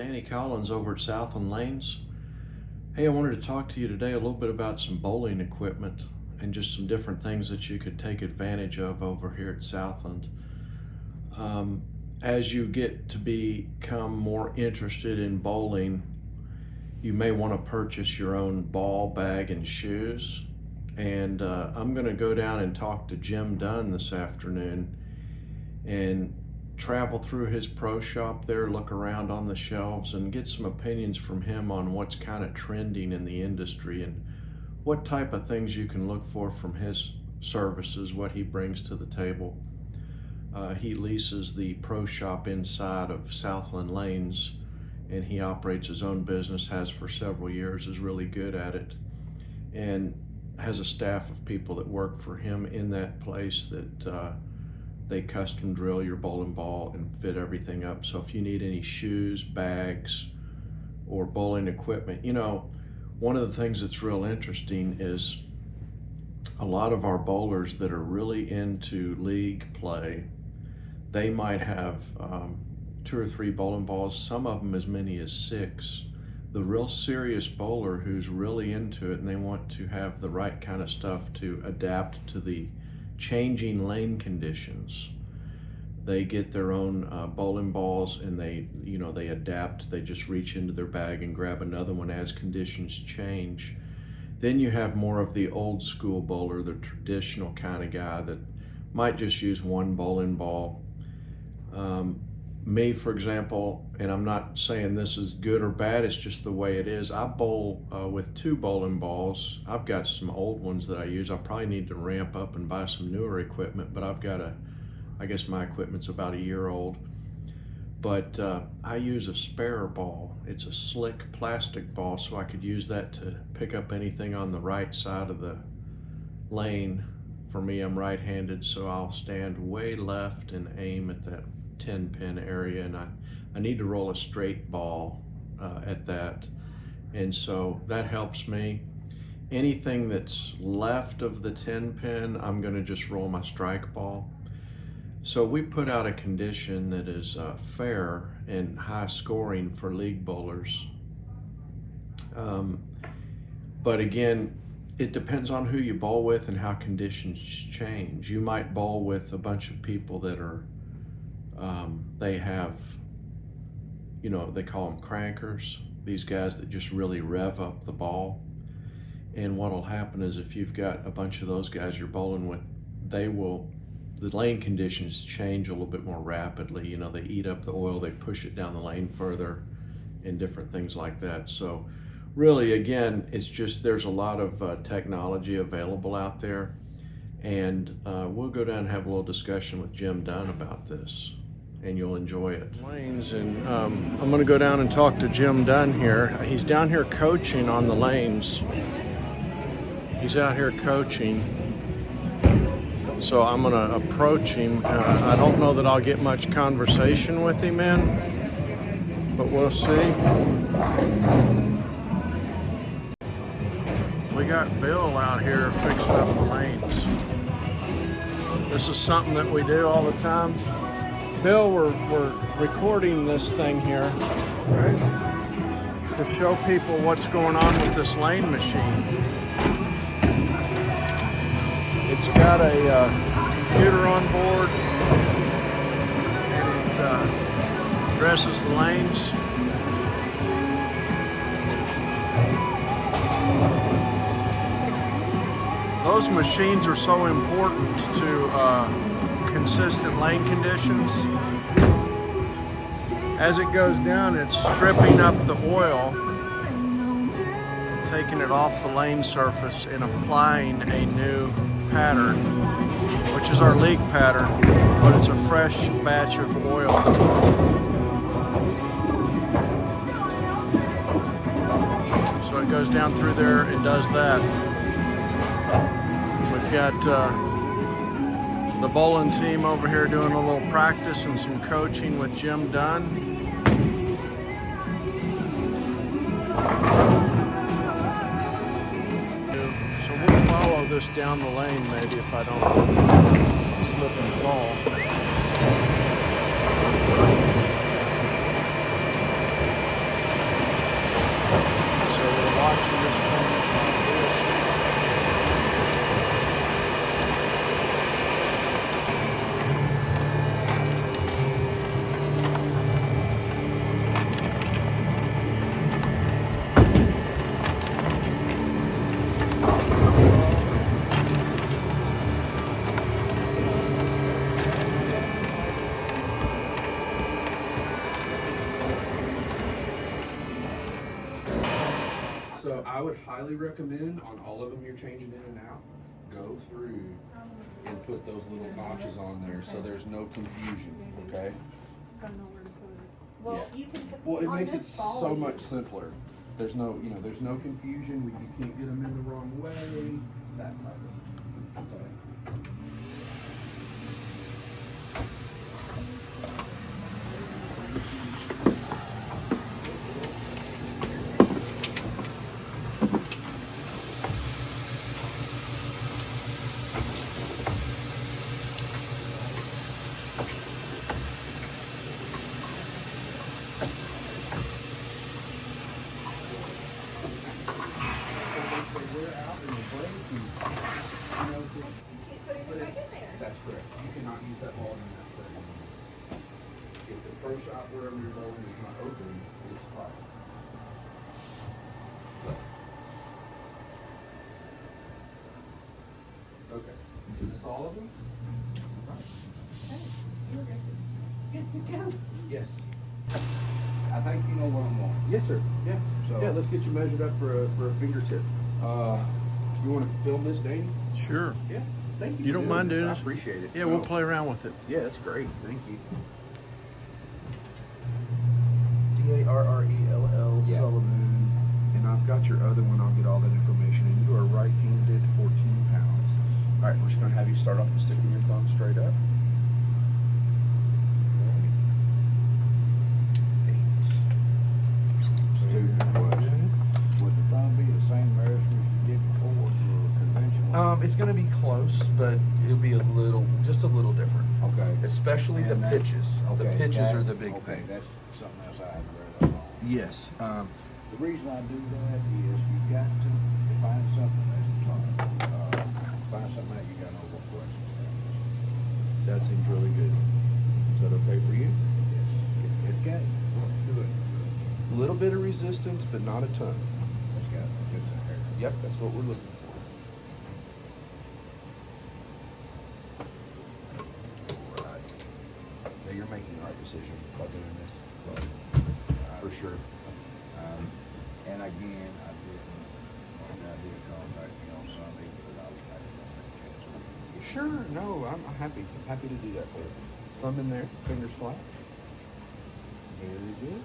Danny Collins over at Southland Lanes. Hey, I wanted to talk to you today a little bit about some bowling equipment and just some different things that you could take advantage of over here at Southland. As you get to become more interested in bowling, you may want to purchase your own ball, bag, and shoes. And I'm going to go down and talk to Jim Dunn this afternoon and travel through his pro shop there, look around on the shelves and get some opinions from him on what's kind of trending in the industry and what type of things you can look for from his services, what he brings to the table. He leases the pro shop inside of Southland Lanes, and he operates his own business, has for several years, is really good at it, and has a staff of people that work for him in that place that they custom drill your bowling ball and fit everything up. So if you need any shoes, bags, or bowling equipment, you know, one of the things that's real interesting is a lot of our bowlers that are really into league play, they might have 2 or 3 bowling balls, some of them as many as 6. The real serious bowler who's really into it and they want to have the right kind of stuff to adapt to the changing lane conditions, they get their own bowling balls and they adapt. They just reach into their bag and grab another one as conditions change. Then you have more of the old school bowler, the traditional kind of guy that might just use one bowling ball. Me, for example, and I'm not saying this is good or bad, it's just the way it is. I bowl with 2 bowling balls. I've got some old ones that I use. I probably need to ramp up and buy some newer equipment, but I guess my equipment's about a year old. But I use a spare ball. It's a slick plastic ball, so I could use that to pick up anything on the right side of the lane. For me, I'm right-handed, so I'll stand way left and aim at that 10-pin area, and I need to roll a straight ball at that, and so that helps me. Anything that's left of the 10-pin, I'm going to just roll my strike ball. So we put out a condition that is fair and high scoring for league bowlers, but again, it depends on who you bowl with and how conditions change. You might bowl with a bunch of people that are they have, they call them crankers, these guys that just really rev up the ball. And what'll happen is if you've got a bunch of those guys you're bowling with, the lane conditions change a little bit more rapidly. They eat up the oil, they push it down the lane further and different things like that. So really, again, it's just there's a lot of technology available out there. And we'll go down and have a little discussion with Jim Dunn about this, and you'll enjoy it. Lanes, and I'm going to go down and talk to Jim Dunn here. He's down here coaching on the lanes. He's out here coaching, so I'm going to approach him. I don't know that I'll get much conversation with him but we'll see. We got Bill out here fixing up the lanes. This is something that we do all the time. Bill, we're recording this thing here to show people what's going on with this lane machine. It's got a computer on board, and it addresses the lanes. Those machines are so important to consistent lane conditions. As it goes down, it's stripping up the oil, taking it off the lane surface and applying a new pattern, which is our league pattern, but it's a fresh batch of oil. So it goes down through there and does that. We've got the bowling team over here doing a little practice and some coaching with Jim Dunn. So we'll follow this down the lane maybe if I don't slip and fall. watching this thing. So I would highly recommend on all of them you're changing in and out, go through and put those little notches on there so there's no confusion, okay? Well, Yeah. you can. Well, it on makes it this so folder- much simpler. There's no, there's no confusion. You can't get them in the wrong way. That type of thing. That's correct. You cannot use that ball in that setting. If the pro shop wherever you're going is not open, it's fine. Okay. Is this all of them? Good to go. Yes. I think you know what I'm on. Yes, sir. Yeah. So- yeah, let's get you measured up for a fingertip. You want to film this, Danny? Sure. Yeah. Thank you. You for don't mind this. doing I this? appreciate it. Yeah, No. we'll play around with it. Yeah, that's great. Thank you. Darrell Yeah. Sullivan, and I've got your other one. I'll get all that information. And you are right-handed, 14 pounds. All right, we're just gonna have you start off by sticking your thumb straight up. 8. Stupid question. Would the thumb be the same measurement you did before for conventional? It's gonna be close, but it'll be just a little different. Okay. Especially the And that- pitches. The okay, pitches that- are the big okay, thing. that's something else I had read up on. Yes. The reason I do that is you got to find something that's tough. Find something that you got no more questions. That seems really good. Is that okay for you? Yes. It got good. A little bit of resistance, but not a ton. It's got just a hair. Yep, that's what we're looking for. Right. Yeah, you're making the right decision by doing this. For sure. And again, I did contact you on Sunday, but I was having a chance. Sure, no, I'm happy to do that for you. Thumb in there, fingers flat. Very good.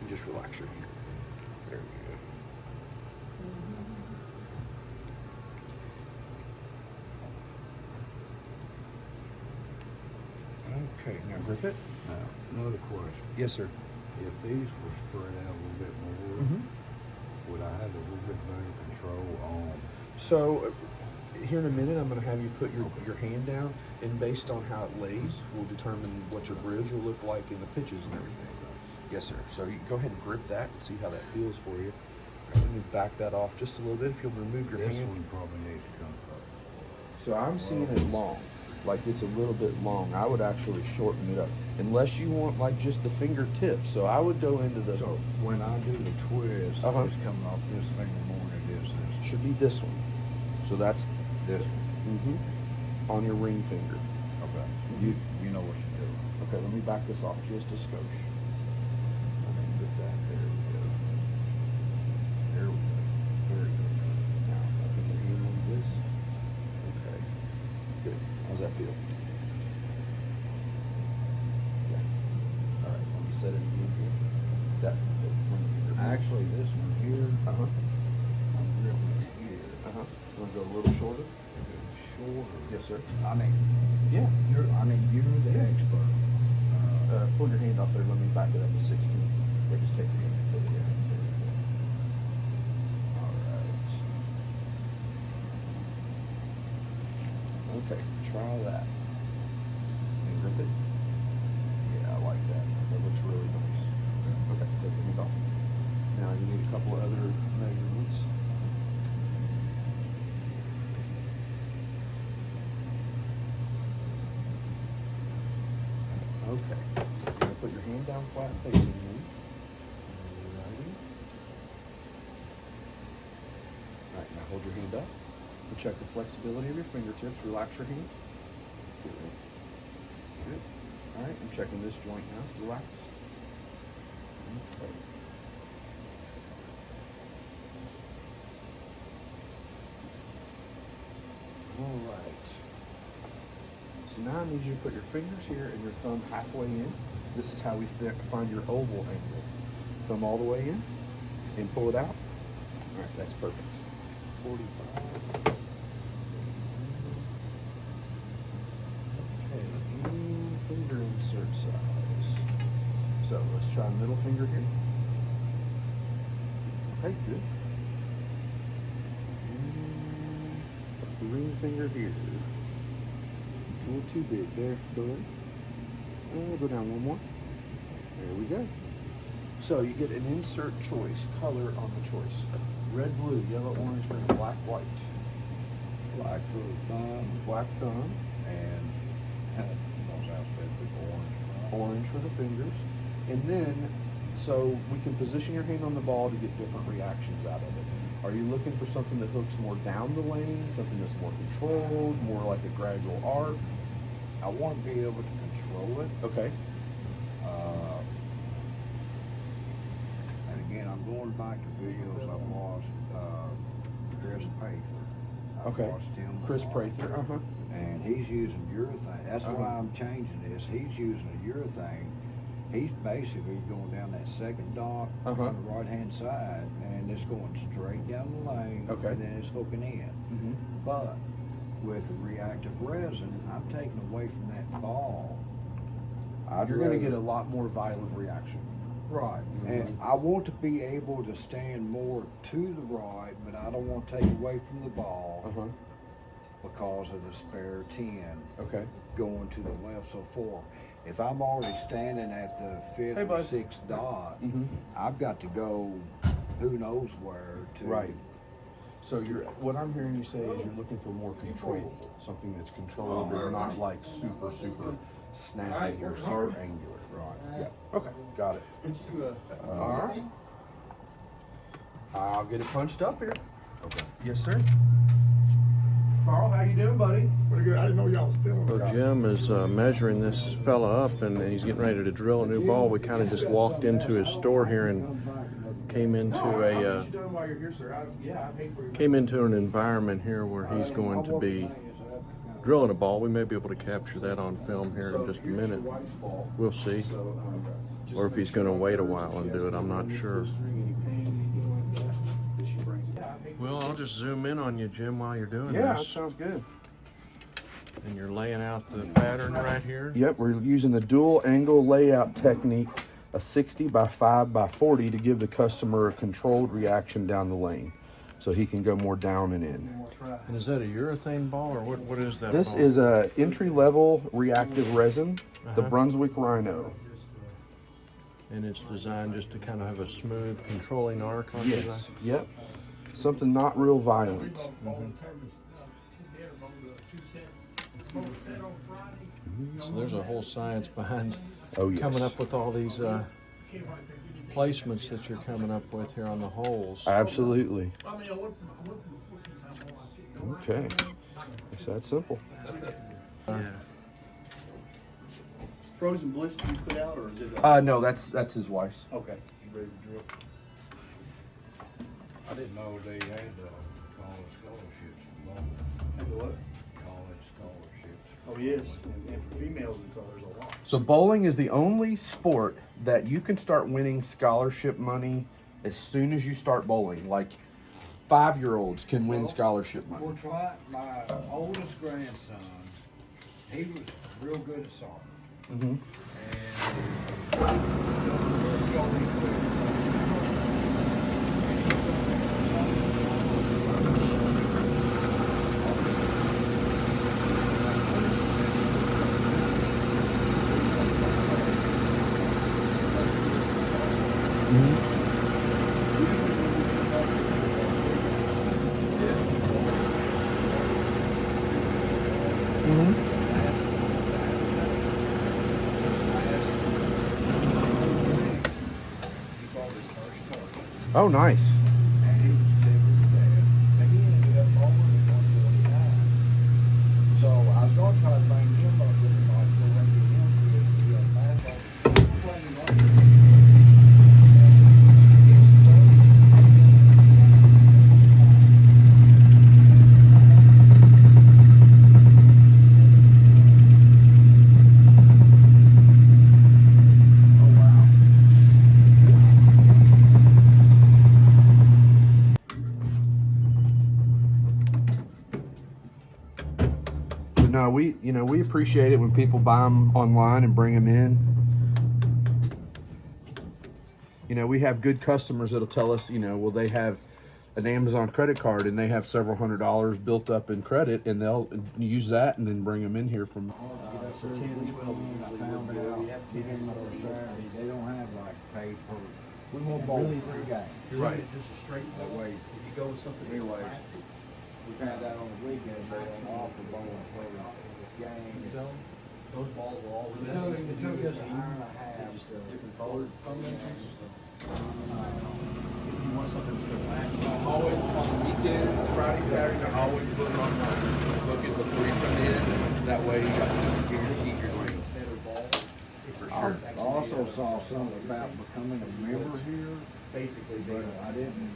And just relax your hand. There we go. Okay, now grip it. Now, another question. Yes, sir. If these were spread out a little bit more, would I have a little bit better control on? So, here in a minute, I'm going to have you put your hand down, and based on how it lays, will determine what your bridge will look like in the pitches and everything. Yes, sir. So you go ahead and grip that and see how that feels for you. Let me back that off just a little bit. If you'll remove your This hand. one probably needs to come up. So I'm seeing it long, like it's a little bit long. I would actually shorten it up, unless you want like just the fingertips. So I would go into the. So when I do the twist, Uh-huh. it's coming off this finger more than it is this. Should be this one. So that's This one. on your ring finger. Okay. You know what you're doing. Okay, let me back this off just a skosh. Okay, put that there. We go. There we go. Very good. Now, I put your hand on this. Okay. Good. How's that feel? Yeah. All right, let me set it again here. That ring finger. Actually, this one here, Uh-huh. I'm gripping it here. Uh-huh. You want to go a little shorter? Shorter. Yes, sir. I mean, Yeah. you're the Yeah. expert. Pull your hand off there. Let me back it up to 16. Or just take your hand and put it down. All right. Okay, try that. And grip it. Yeah, I like that. That looks really nice. Okay, take your hand off. down flat facing me. Alrighty. Alright, now hold your hand up. And check the flexibility of your fingertips. Relax your hand. Good. Good. Alright, I'm checking this joint now. Relax. Okay. Alright. So now I need you to put your fingers here and your thumb halfway in. This is how we find your oval angle. Thumb all the way in and pull it out. Alright, that's perfect. 45. Okay, and finger insert size. So let's try middle finger here. Okay, good. And ring finger here. A little too big there, Dunn. And we'll go down one more. There we go. So you get an insert choice, color on the choice. Red, blue, yellow, orange, green, black, white. Black for the thumb, Black thumb, and most outfit orange. orange for the fingers. And then, so we can position your hand on the ball to get different reactions out of it. Are you looking for something that hooks more down the lane, something that's more controlled, more like a gradual arc? I want to be able to control it. Okay. And again, I'm going back to videos I've watched. Chris Prather. I've Okay. watched him. Chris Prather, uh-huh. And he's using urethane. That's why Uh-huh. I'm changing this. He's using a urethane. He's basically going down that second dot Uh-huh. on the right-hand side, and it's going straight down the lane. Okay. And then it's hooking in. Mm-hmm. But with the reactive resin, I'm taking away from that ball. You're going to get a lot more violent reaction. Right. Mhm. And I want to be able to stand more to the right, but I don't want to take away from the ball Uh-huh. because of the spare 10 Okay. going to the left. So if I'm already standing at the fifth Hey, or bud. sixth dot, Mm-hmm. I've got to go who knows where to. Right. So what I'm hearing you say is you're looking for more control, something that's controlled, but not like super snappy or super angular. Right. Yeah. Okay. Got it. All right. I'll get it punched up here. Okay. Yes, sir. Carl, how you doing, buddy? Pretty good. I didn't know y'all was filming. So Jim is measuring this fella up, and he's getting ready to drill a new ball. We kind of just walked into his store here and came into a done while you're here, sir. I paid for your. came into an environment here where he's going to be drilling a ball. We may be able to capture that on film here in just a minute. We'll see. Or if he's going to wait a while and do it, I'm not sure. Well, I'll just zoom in on you, Jim, while you're doing Yeah, that this. sounds good. And you're laying out the pattern right here. Yep, we're using the dual angle layout technique, a 60 by 5 by 40 to give the customer a controlled reaction down the lane, so he can go more down and in. And is that a urethane ball, or what is that This ball? is a entry-level reactive resin, the Uh-huh. Brunswick Rhino. And it's designed just to kind of have a smooth, controlling arc on it. Yes. Yep. Something not real violent. So there's a whole science behind Oh yes. coming up with all these placements that you're coming up with here on the holes. Absolutely. Okay. It's that simple. Frozen Bliss you put out, or is it? No, that's his wife's. Okay. You ready to drill? I didn't know they had college scholarships. And what? College scholarships. Oh yes, and for females, there's a lot. So bowling is the only sport that you can start winning scholarship money as soon as you start bowling. Like 5-year-olds can win scholarship money. We're trying. My oldest grandson, he was real good at soccer. Mm-hmm. first started. Oh, nice. And he was tickled to death. But he ended up bowling at 149. So I was going to try to bring him up with him, like, go and get him to it. He had fastball. He was playing like But no, we appreciate it when people buy them online and bring them in. We have good customers that'll tell us, well, they have an Amazon credit card and they have several $100s built up in credit, and they'll use that and then bring them in here from. For 10, 12 usually would be where we have 10 Saturdays, they don't have like pay per. We And won't bowl really, free game. Right. Just a straight That ball. way, If you go with something that's Anyway. plastic, we've had that on the weekends, they don't offer bowling per game. zone, those balls will all It took us an hour and a half. just different color combinations. If you want something to go plastic. Always on weekends, Friday, Saturday, I always put it online. Look at before you come in. That way you guarantee your lane. Better ball. It's For ours sure. I actually also made saw something about becoming a member here, basically but I didn't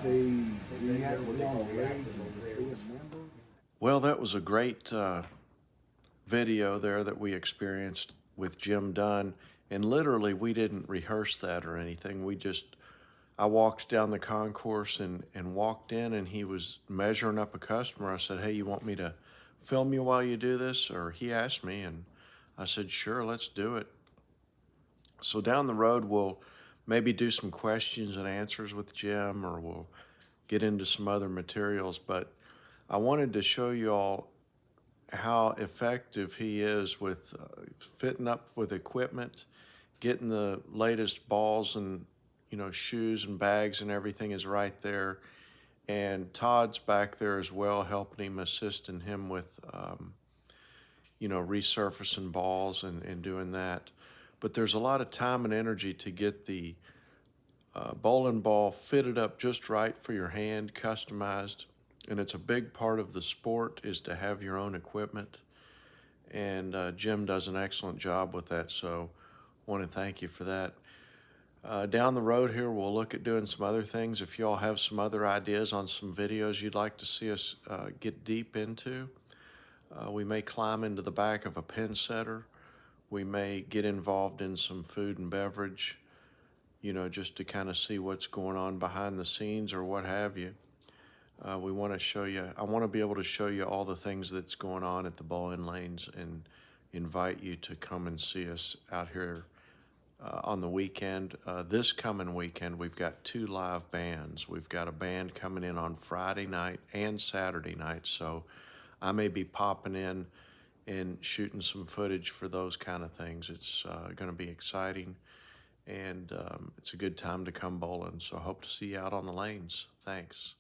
see, you have to be on a league to be a member. Well, that was a great video there that we experienced with Jim Dunn. And literally, we didn't rehearse that or anything. I walked down the concourse and walked in, and he was measuring up a customer. I said, hey, you want me to film you while you do this? Or he asked me, and I said, sure, let's do it. So down the road, we'll maybe do some questions and answers with Jim, or we'll get into some other materials. But I wanted to show you all how effective he is with fitting up with equipment, getting the latest balls and shoes and bags and everything is right there. And Todd's back there as well, helping him, assisting him with resurfacing balls and doing that. But there's a lot of time and energy to get the bowling ball fitted up just right for your hand, customized. And it's a big part of the sport is to have your own equipment. And Jim does an excellent job with that, so I want to thank you for that. Down the road here, we'll look at doing some other things. If y'all have some other ideas on some videos you'd like to see us get deep into, we may climb into the back of a pin setter. We may get involved in some food and beverage, just to kind of see what's going on behind the scenes or what have you. We want to show you, I want to be able to show you all the things that's going on at the bowling lanes and invite you to come and see us out here on the weekend. This coming weekend, we've got 2 live bands. We've got a band coming in on Friday night and Saturday night, so I may be popping in and shooting some footage for those kind of things. It's going to be exciting, and it's a good time to come bowling, so I hope to see you out on the lanes. Thanks.